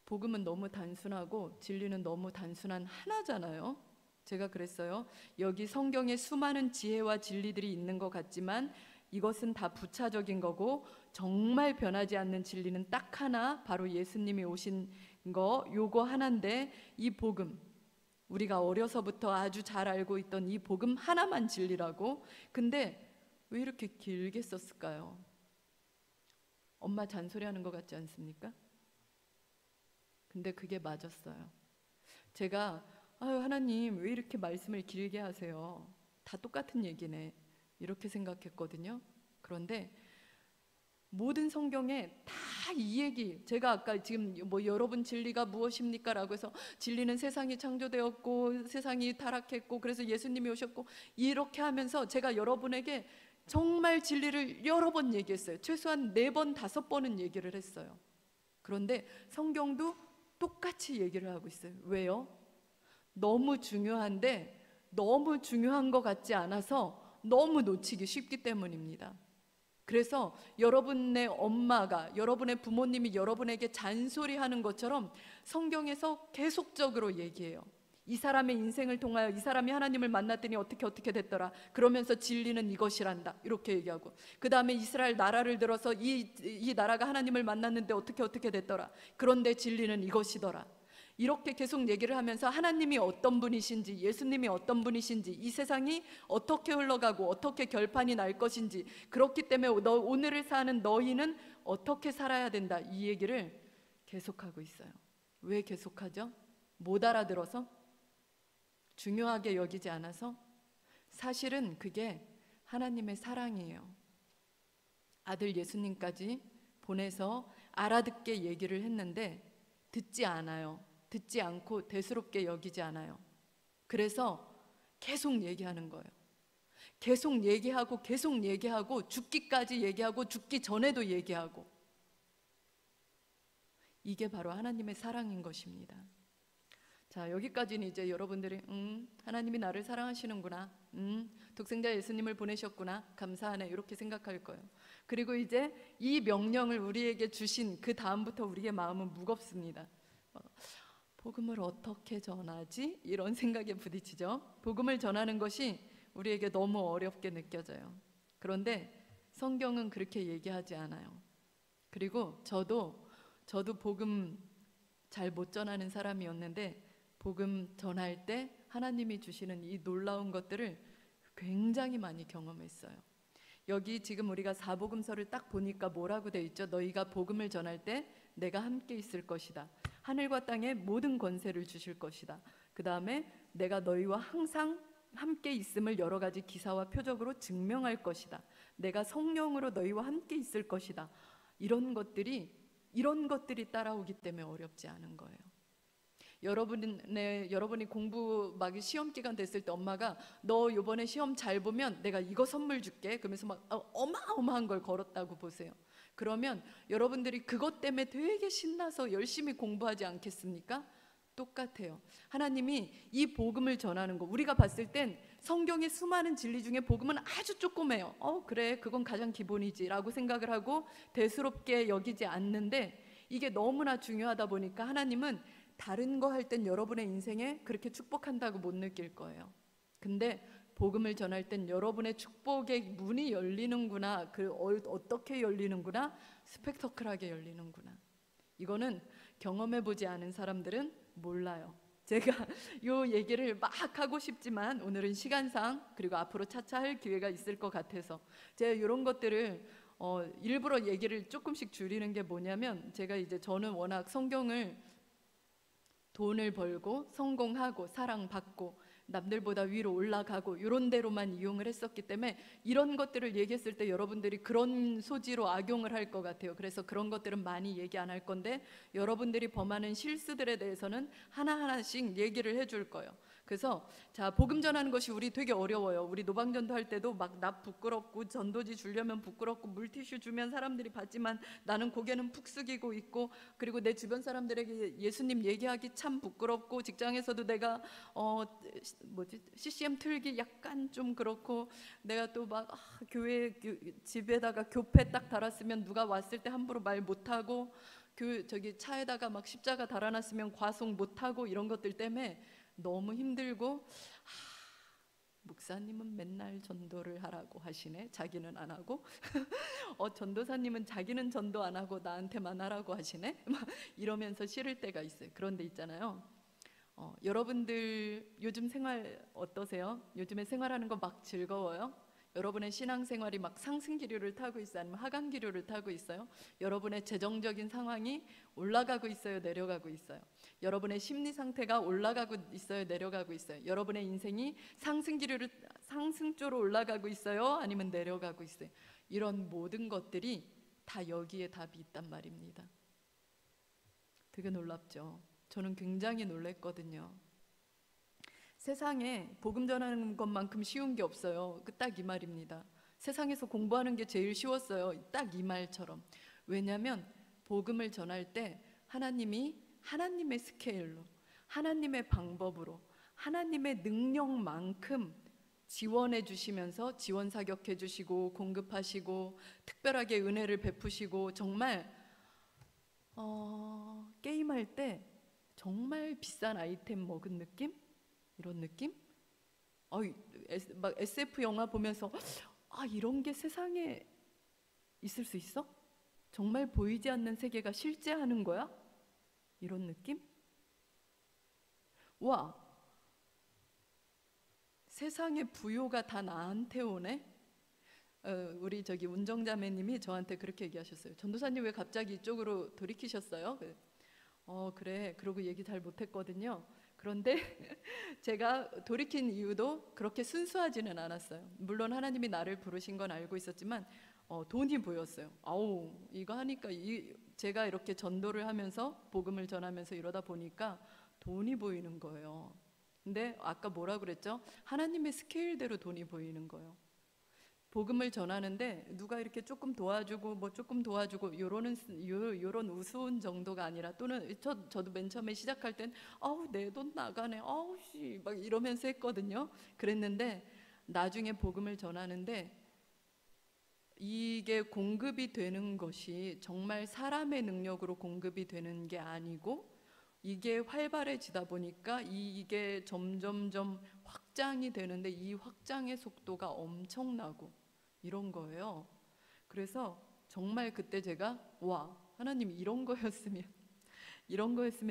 복음은 너무 단순하고 진리는 너무 단순한 하나잖아요. 제가 그랬어요. 여기 성경에 수많은 지혜와 진리들이 있는 것 같지만 이것은 다 부차적인 거고, 정말 변하지 않는 진리는 딱 하나, 바로 예수님이 오신 거, 요거 하나인데, 이 복음, 우리가 어려서부터 아주 잘 알고 있던 이 복음 하나만 진리라고. 근데 왜 이렇게 길게 썼을까요? 엄마 잔소리하는 것 같지 않습니까? 근데 그게 맞았어요. 제가 아유, 하나님 왜 이렇게 말씀을 길게 하세요? 다 똑같은 얘기네, 이렇게 생각했거든요. 그런데 모든 성경에 다 이 얘기, 제가 아까 지금 뭐 여러분 진리가 무엇입니까? 라고 해서 진리는 세상이 창조되었고 세상이 타락했고 그래서 예수님이 오셨고, 이렇게 하면서 제가 여러분에게 정말 진리를 여러 번 얘기했어요. 최소한 4번, 5번은 얘기를 했어요. 그런데 성경도 똑같이 얘기를 하고 있어요. 왜요? 너무 중요한데 너무 중요한 것 같지 않아서 너무 놓치기 쉽기 때문입니다. 그래서 여러분의 엄마가, 여러분의 부모님이 여러분에게 잔소리하는 것처럼 성경에서 계속적으로 얘기해요. 이 사람의 인생을 통하여 이 사람이 하나님을 만났더니 어떻게 됐더라, 그러면서 진리는 이것이란다, 이렇게 얘기하고, 그 다음에 이스라엘 나라를 들어서 이 나라가 하나님을 만났는데 어떻게 됐더라, 그런데 진리는 이것이더라, 이렇게 계속 얘기를 하면서 하나님이 어떤 분이신지, 예수님이 어떤 분이신지, 이 세상이 어떻게 흘러가고 어떻게 결판이 날 것인지, 그렇기 때문에 오늘을 사는 너희는 어떻게 살아야 된다, 이 얘기를 계속하고 있어요. 왜 계속하죠? 못 알아들어서? 중요하게 여기지 않아서? 사실은 그게 하나님의 사랑이에요. 아들 예수님까지 보내서 알아듣게 얘기를 했는데 듣지 않아요. 듣지 않고 대수롭게 여기지 않아요. 그래서 계속 얘기하는 거예요. 계속 얘기하고 죽기까지 얘기하고 죽기 전에도 얘기하고. 이게 바로 하나님의 사랑인 것입니다. 자, 여기까지는 이제 여러분들이 하나님이 나를 사랑하시는구나, 독생자 예수님을 보내셨구나, 감사하네, 이렇게 생각할 거예요. 그리고 이제 이 명령을 우리에게 주신 그 다음부터 우리의 마음은 무겁습니다. 복음을 어떻게 전하지? 이런 생각에 부딪히죠. 복음을 전하는 것이 우리에게 너무 어렵게 느껴져요. 그런데 성경은 그렇게 얘기하지 않아요. 그리고 저도 복음 잘 못 전하는 사람이었는데, 복음 전할 때 하나님이 주시는 이 놀라운 것들을 굉장히 많이 경험했어요. 여기 지금 우리가 사복음서를 딱 보니까 뭐라고 돼 있죠? 너희가 복음을 전할 때 내가 함께 있을 것이다. 하늘과 땅의 모든 권세를 주실 것이다. 그 다음에 내가 너희와 항상 함께 있음을 여러 가지 기사와 표적으로 증명할 것이다. 내가 성령으로 너희와 함께 있을 것이다. 이런 것들이 따라오기 때문에 어렵지 않은 거예요. 여러분이 공부 막 시험 기간 됐을 때 엄마가 너 이번에 시험 잘 보면 내가 이거 선물 줄게, 그러면서 막 어마어마한 걸 걸었다고 보세요. 그러면 여러분들이 그것 때문에 되게 신나서 열심히 공부하지 않겠습니까? 똑같아요. 하나님이 이 복음을 전하는 거, 우리가 봤을 땐 성경의 수많은 진리 중에 복음은 아주 조그매요. 그래, 그건 가장 기본이지 라고 생각을 하고 대수롭게 여기지 않는데, 이게 너무나 중요하다 보니까 하나님은 다른 거 할 땐 여러분의 인생에 그렇게 축복한다고 못 느낄 거예요. 근데 복음을 전할 땐 여러분의 축복의 문이 열리는구나, 어떻게 열리는구나, 스펙터클하게 열리는구나. 이거는 경험해보지 않은 사람들은 몰라요. 제가 요 얘기를 막 하고 싶지만 오늘은 시간상 그리고 앞으로 차차 할 기회가 있을 것 같아서 제가 이런 것들을 일부러 얘기를 조금씩 줄이는 게 뭐냐면, 제가 이제 저는 워낙 성경을 돈을 벌고 성공하고 사랑받고 남들보다 위로 올라가고 이런 데로만 이용을 했었기 때문에 이런 것들을 얘기했을 때 여러분들이 그런 소지로 악용을 할 것 같아요. 그래서 그런 것들은 많이 얘기 안 할 건데, 여러분들이 범하는 실수들에 대해서는 하나하나씩 얘기를 해줄 거예요. 그래서 자, 복음 전하는 것이 우리 되게 어려워요. 우리 노방전도 할 때도 막 나 부끄럽고, 전도지 주려면 부끄럽고, 물티슈 주면 사람들이 받지만 나는 고개는 푹 숙이고 있고, 그리고 내 주변 사람들에게 예수님 얘기하기 참 부끄럽고, 직장에서도 내가 CCM 틀기 약간 좀 그렇고, 내가 또 막 교회 집에다가 교패 딱 달았으면 누가 왔을 때 함부로 말 못하고, 저기 차에다가 막 십자가 달아놨으면 과송 못하고, 이런 것들 때문에 너무 힘들고, 목사님은 맨날 전도를 하라고 하시네, 자기는 안 하고. 전도사님은 자기는 전도 안 하고 나한테만 하라고 하시네. 막 이러면서 싫을 때가 있어요. 그런데 있잖아요, 여러분들 요즘 생활 어떠세요? 요즘에 생활하는 거 막 즐거워요? 여러분의 신앙생활이 막 상승기류를 타고 있어요? 아니면 하강기류를 타고 있어요? 여러분의 재정적인 상황이 올라가고 있어요? 내려가고 있어요? 여러분의 심리 상태가 올라가고 있어요? 내려가고 있어요? 여러분의 인생이 상승조로 올라가고 있어요? 아니면 내려가고 있어요? 이런 모든 것들이 다 여기에 답이 있단 말입니다. 되게 놀랍죠? 저는 굉장히 놀랬거든요. 세상에 복음 전하는 것만큼 쉬운 게 없어요. 딱 이 말입니다. 세상에서 공부하는 게 제일 쉬웠어요. 딱 이 말처럼. 왜냐하면 복음을 전할 때 하나님이 하나님의 스케일로, 하나님의 방법으로, 하나님의 능력만큼 지원해 주시면서 지원 사격해 주시고 공급하시고 특별하게 은혜를 베푸시고, 정말 게임할 때 정말 비싼 아이템 먹은 느낌? 이런 느낌? 막 SF 영화 보면서 이런 게 세상에 있을 수 있어? 정말 보이지 않는 세계가 실제 하는 거야? 이런 느낌? 와, 세상의 부요가 다 나한테 오네? 우리 저기 운정자매님이 저한테 그렇게 얘기하셨어요. 전도사님 왜 갑자기 이쪽으로 돌이키셨어요? 그래. 그러고 얘기 잘 못했거든요. 그런데 제가 돌이킨 이유도 그렇게 순수하지는 않았어요. 물론 하나님이 나를 부르신 건 알고 있었지만 돈이 보였어요. 이거 하니까 제가 이렇게 전도를 하면서 복음을 전하면서 이러다 보니까 돈이 보이는 거예요. 근데 아까 뭐라 그랬죠? 하나님의 스케일대로 돈이 보이는 거예요. 복음을 전하는데 누가 이렇게 조금 도와주고 뭐 조금 도와주고 요런 우스운 정도가 아니라, 또는 저도 맨 처음에 시작할 땐 내 돈 나가네, 씨 막 이러면서 했거든요. 그랬는데 나중에 복음을 전하는데 이게 공급이 되는 것이 정말 사람의 능력으로 공급이 되는 게 아니고, 이게 활발해지다 보니까 이게 점점점 확장이 되는데 이 확장의 속도가 엄청나고 이런 거예요. 그래서 정말 그때 제가 하나님 이런 거였으면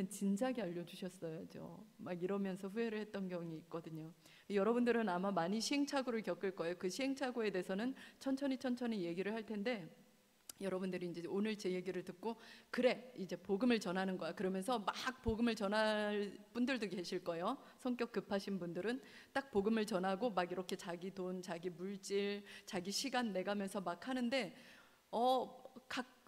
진작에 알려주셨어야죠. 막 이러면서 후회를 했던 경험이 있거든요. 여러분들은 아마 많이 시행착오를 겪을 거예요. 그 시행착오에 대해서는 천천히 얘기를 할 텐데, 여러분들이 이제 오늘 제 얘기를 듣고 그래 이제 복음을 전하는 거야 그러면서 막 복음을 전할 분들도 계실 거예요. 성격 급하신 분들은 딱 복음을 전하고 막 이렇게 자기 돈, 자기 물질, 자기 시간 내가면서 막 하는데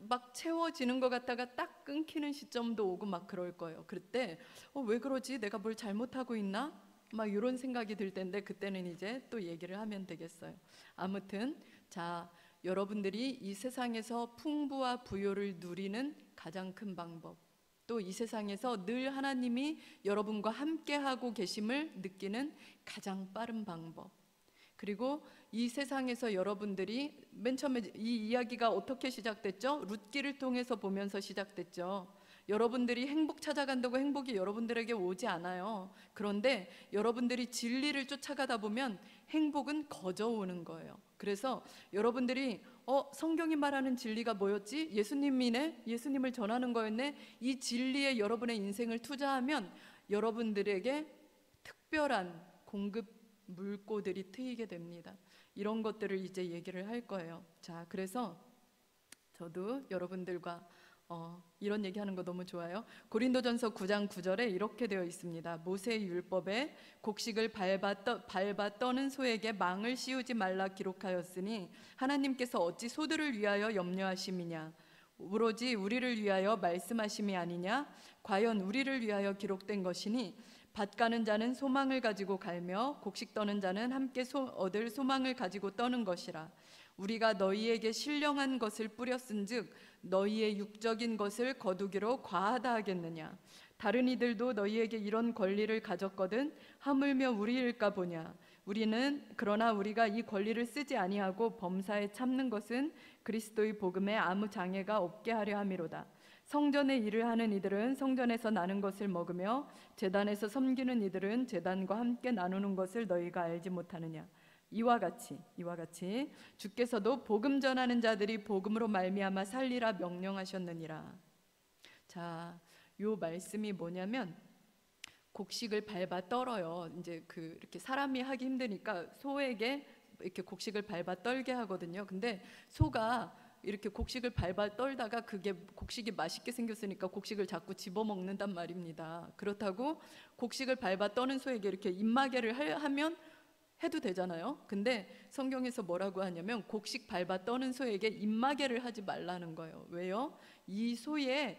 막 채워지는 것 같다가 딱 끊기는 시점도 오고 막 그럴 거예요. 그때 왜 그러지? 내가 뭘 잘못하고 있나? 막 이런 생각이 들 텐데, 그때는 이제 또 얘기를 하면 되겠어요. 아무튼 자, 여러분들이 이 세상에서 풍부와 부요를 누리는 가장 큰 방법, 또 이 세상에서 늘 하나님이 여러분과 함께 하고 계심을 느끼는 가장 빠른 방법, 그리고 이 세상에서 여러분들이 맨 처음에 이 이야기가 어떻게 시작됐죠? 룻기를 통해서 보면서 시작됐죠. 여러분들이 행복 찾아간다고 행복이 여러분들에게 오지 않아요. 그런데 여러분들이 진리를 쫓아가다 보면 행복은 거저오는 거예요. 그래서 여러분들이 성경이 말하는 진리가 뭐였지? 예수님이네? 예수님을 전하는 거였네? 이 진리에 여러분의 인생을 투자하면 여러분들에게 특별한 공급 물꼬들이 트이게 됩니다. 이런 것들을 이제 얘기를 할 거예요. 자, 그래서 저도 여러분들과 이런 얘기하는 거 너무 좋아요. 고린도전서 9장 9절에 이렇게 되어 있습니다. 모세의 율법에 곡식을 밟아 떠는 소에게 망을 씌우지 말라 기록하였으니 하나님께서 어찌 소들을 위하여 염려하심이냐, 오로지 우리를 위하여 말씀하심이 아니냐. 과연 우리를 위하여 기록된 것이니 밭 가는 자는 소망을 가지고 갈며 곡식 떠는 자는 함께 얻을 소망을 가지고 떠는 것이라. 우리가 너희에게 신령한 것을 뿌렸은즉 너희의 육적인 것을 거두기로 과하다 하겠느냐. 다른 이들도 너희에게 이런 권리를 가졌거든 하물며 우리일까 보냐. 그러나 우리가 이 권리를 쓰지 아니하고 범사에 참는 것은 그리스도의 복음에 아무 장애가 없게 하려 함이로다. 성전의 일을 하는 이들은 성전에서 나는 것을 먹으며 제단에서 섬기는 이들은 제단과 함께 나누는 것을 너희가 알지 못하느냐. 이와 같이 주께서도 복음 전하는 자들이 복음으로 말미암아 살리라 명령하셨느니라. 자, 요 말씀이 뭐냐면 곡식을 밟아 떨어요. 이제 이렇게 사람이 하기 힘드니까 소에게 이렇게 곡식을 밟아 떨게 하거든요. 근데 소가 이렇게 곡식을 밟아 떨다가 그게 곡식이 맛있게 생겼으니까 곡식을 자꾸 집어 먹는단 말입니다. 그렇다고 곡식을 밟아 떠는 소에게 이렇게 입마개를 하면 해도 되잖아요. 근데 성경에서 뭐라고 하냐면 곡식 밟아 떠는 소에게 입마개를 하지 말라는 거예요. 왜요? 이 소의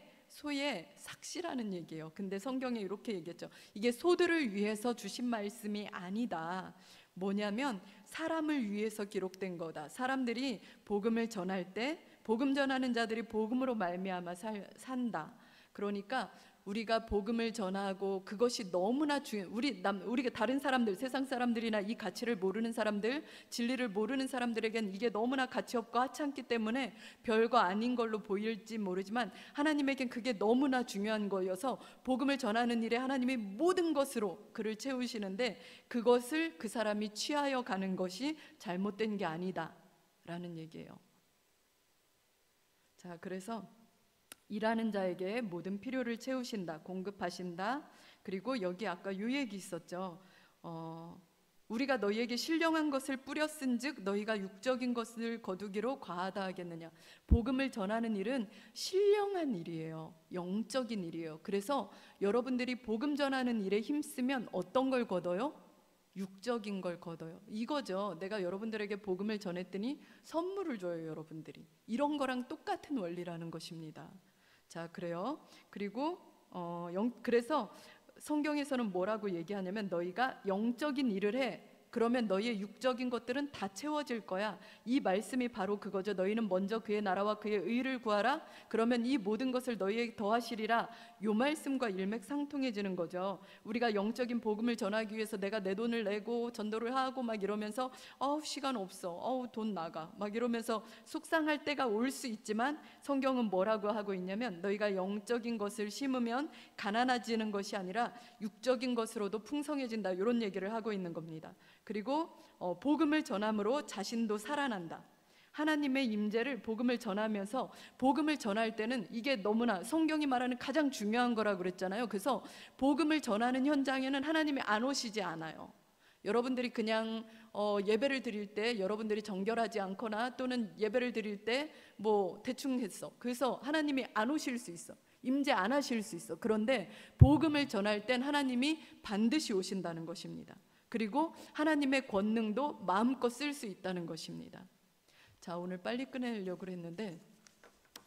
삭시라는 얘기예요. 근데 성경에 이렇게 얘기했죠. 이게 소들을 위해서 주신 말씀이 아니다. 뭐냐면 사람을 위해서 기록된 거다. 사람들이 복음을 전할 때 복음 전하는 자들이 복음으로 말미암아 산다. 그러니까 우리가 복음을 전하고 그것이 너무나 우리가 다른 사람들, 세상 사람들이나 이 가치를 모르는 사람들, 진리를 모르는 사람들에겐 이게 너무나 가치 없고 하찮기 때문에 별거 아닌 걸로 보일지 모르지만 하나님에겐 그게 너무나 중요한 거여서 복음을 전하는 일에 하나님이 모든 것으로 그를 채우시는데 그것을 그 사람이 취하여 가는 것이 잘못된 게 아니다 라는 얘기예요. 자, 그래서 일하는 자에게 모든 필요를 채우신다, 공급하신다. 그리고 여기 아까 요 얘기 있었죠. 우리가 너희에게 신령한 것을 뿌렸은즉 너희가 육적인 것을 거두기로 과하다 하겠느냐. 복음을 전하는 일은 신령한 일이에요. 영적인 일이에요. 그래서 여러분들이 복음 전하는 일에 힘쓰면 어떤 걸 거둬요? 육적인 걸 거둬요. 이거죠. 내가 여러분들에게 복음을 전했더니 선물을 줘요. 여러분들이 이런 거랑 똑같은 원리라는 것입니다. 자, 그래요. 그리고 그래서 성경에서는 뭐라고 얘기하냐면 너희가 영적인 일을 해. 그러면 너희의 육적인 것들은 다 채워질 거야. 이 말씀이 바로 그거죠. 너희는 먼저 그의 나라와 그의 의를 구하라. 그러면 이 모든 것을 너희에게 더하시리라. 요 말씀과 일맥상통해지는 거죠. 우리가 영적인 복음을 전하기 위해서 내가 내 돈을 내고 전도를 하고 막 이러면서 시간 없어. 돈 나가. 막 이러면서 속상할 때가 올 수 있지만 성경은 뭐라고 하고 있냐면 너희가 영적인 것을 심으면 가난해지는 것이 아니라 육적인 것으로도 풍성해진다. 이런 얘기를 하고 있는 겁니다. 그리고 복음을 전함으로 자신도 살아난다. 하나님의 임재를 복음을 전하면서 복음을 전할 때는 이게 너무나 성경이 말하는 가장 중요한 거라고 그랬잖아요. 그래서 복음을 전하는 현장에는 하나님이 안 오시지 않아요. 여러분들이 그냥 예배를 드릴 때 여러분들이 정결하지 않거나 또는 예배를 드릴 때 뭐 대충 했어. 그래서 하나님이 안 오실 수 있어. 임재 안 하실 수 있어. 그런데 복음을 전할 땐 하나님이 반드시 오신다는 것입니다. 그리고 하나님의 권능도 마음껏 쓸 수 있다는 것입니다. 자, 오늘 빨리 끝내려고 했는데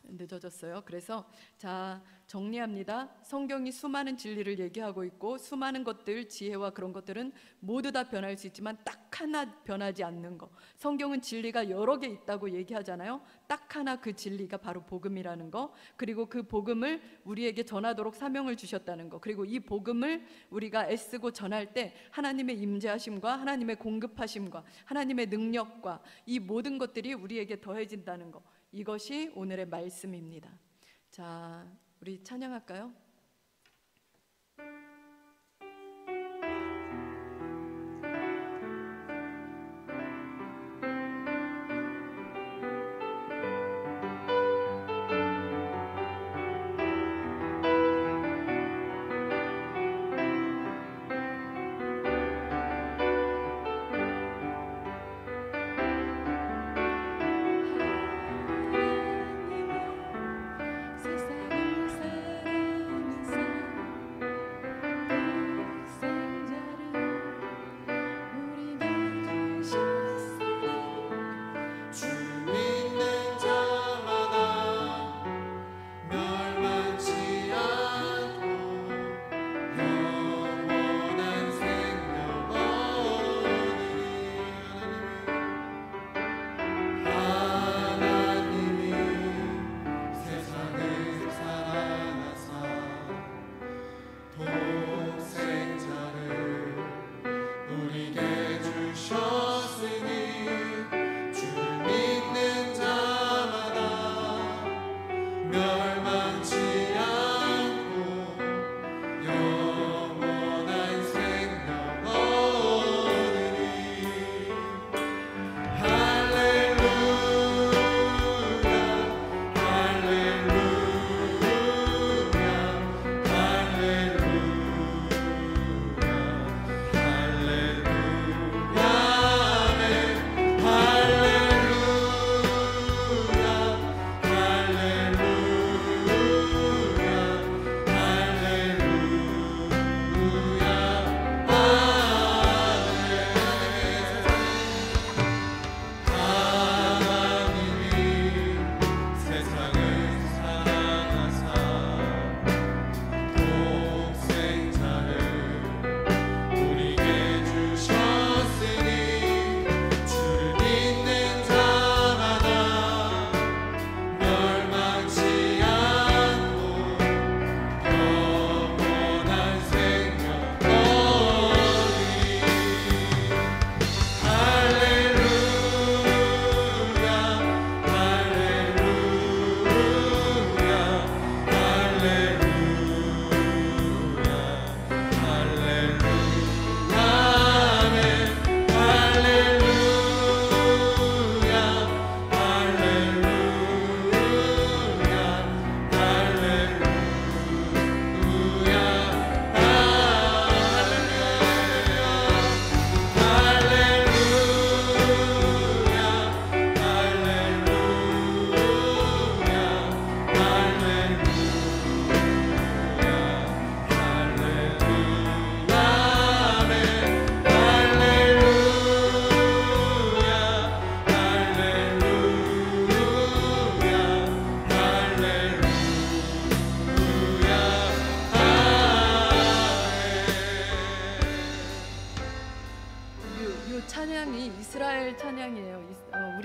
늦어졌어요. 그래서 자, 정리합니다. 성경이 수많은 진리를 얘기하고 있고 수많은 것들, 지혜와 그런 것들은 모두 다 변할 수 있지만 딱 하나 변하지 않는 거. 성경은 진리가 여러 개 있다고 얘기하잖아요. 딱 하나 그 진리가 바로 복음이라는 거. 그리고 그 복음을 우리에게 전하도록 사명을 주셨다는 거. 그리고 이 복음을 우리가 애쓰고 전할 때 하나님의 임재하심과 하나님의 공급하심과 하나님의 능력과 이 모든 것들이 우리에게 더해진다는 거. 이것이 오늘의 말씀입니다. 자, 우리 찬양할까요?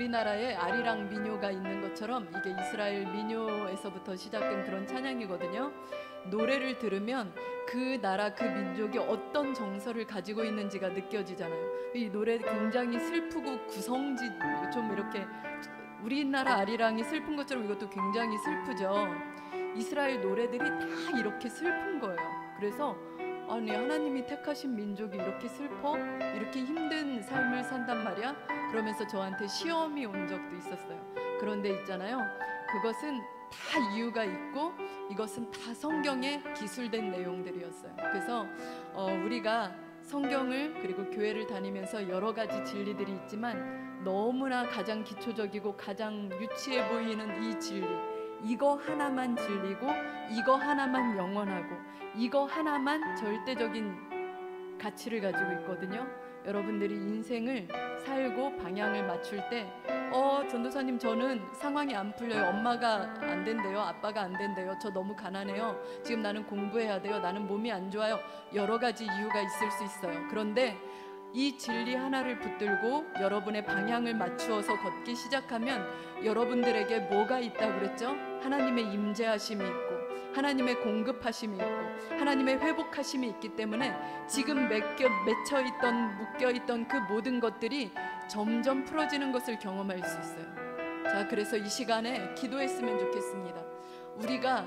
우리나라에 아리랑 민요가 있는 것처럼 이게 이스라엘 민요에서부터 시작된 그런 찬양이거든요. 노래를 들으면 그 나라 그 민족이 어떤 정서를 가지고 있는지가 느껴지잖아요. 이 노래 굉장히 슬프고 구성지 좀 이렇게 우리나라 아리랑이 슬픈 것처럼 이것도 굉장히 슬프죠. 이스라엘 노래들이 다 이렇게 슬픈 거예요. 그래서 아니 하나님이 택하신 민족이 이렇게 슬퍼? 이렇게 힘든 삶을 산단 말이야? 그러면서 저한테 시험이 온 적도 있었어요. 그런데 있잖아요, 그것은 다 이유가 있고 이것은 다 성경에 기술된 내용들이었어요. 그래서 우리가 성경을 그리고 교회를 다니면서 여러 가지 진리들이 있지만 너무나 가장 기초적이고 가장 유치해 보이는 이 진리, 이거 하나만 진리고 이거 하나만 영원하고 이거 하나만 절대적인 가치를 가지고 있거든요. 여러분들이 인생을 살고 방향을 맞출 때 전도사님 저는 상황이 안 풀려요. 엄마가 안 된대요. 아빠가 안 된대요. 저 너무 가난해요. 지금 나는 공부해야 돼요. 나는 몸이 안 좋아요. 여러 가지 이유가 있을 수 있어요. 그런데 이 진리 하나를 붙들고 여러분의 방향을 맞추어서 걷기 시작하면 여러분들에게 뭐가 있다고 그랬죠? 하나님의 임재하심이 있고 하나님의 공급하심이 있고 하나님의 회복하심이 있기 때문에 지금 맺혀있던 묶여있던 그 모든 것들이 점점 풀어지는 것을 경험할 수 있어요. 자, 그래서 이 시간에 기도했으면 좋겠습니다. 우리가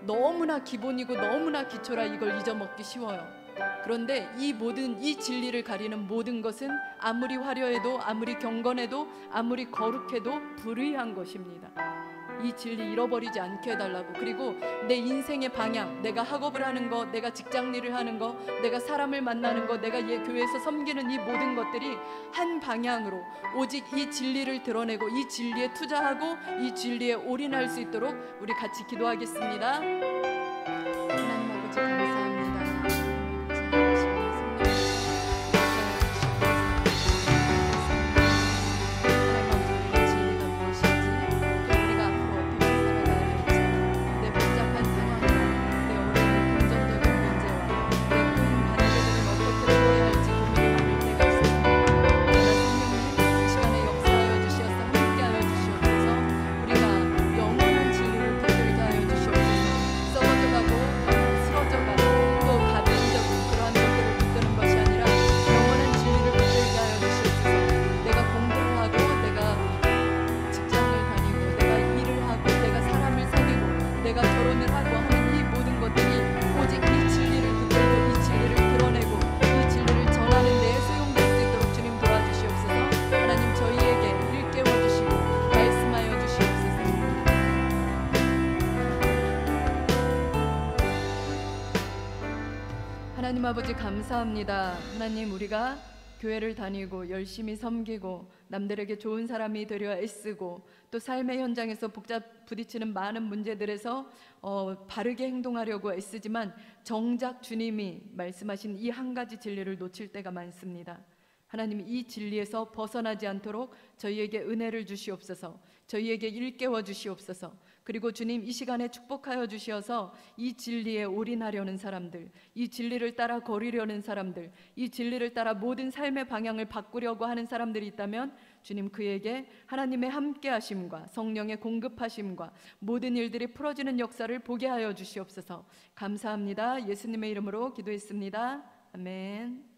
너무나 기본이고 너무나 기초라 이걸 잊어먹기 쉬워요. 그런데 이 진리를 가리는 모든 것은 아무리 화려해도 아무리 경건해도 아무리 거룩해도 불의한 것입니다. 이 진리 잃어버리지 않게 해달라고. 그리고 내 인생의 방향, 내가 학업을 하는 거, 내가 직장 일을 하는 거, 내가 사람을 만나는 거, 내가 교회에서 섬기는 이 모든 것들이 한 방향으로 오직 이 진리를 드러내고 이 진리에 투자하고 이 진리에 올인할 수 있도록 우리 같이 기도하겠습니다. 하나님 아버지 감사합니다. 하나님 아버지 감사합니다. 하나님, 우리가 교회를 다니고 열심히 섬기고 남들에게 좋은 사람이 되려 애쓰고 또 삶의 현장에서 부딪히는 많은 문제들에서 바르게 행동하려고 애쓰지만 정작 주님이 말씀하신 이 한 가지 진리를 놓칠 때가 많습니다. 하나님, 이 진리에서 벗어나지 않도록 저희에게 은혜를 주시옵소서. 저희에게 일깨워 주시옵소서. 그리고 주님, 이 시간에 축복하여 주시어서 이 진리에 올인하려는 사람들, 이 진리를 따라 거리려는 사람들, 이 진리를 따라 모든 삶의 방향을 바꾸려고 하는 사람들이 있다면 주님, 그에게 하나님의 함께하심과 성령의 공급하심과 모든 일들이 풀어지는 역사를 보게 하여 주시옵소서. 감사합니다. 예수님의 이름으로 기도했습니다. 아멘.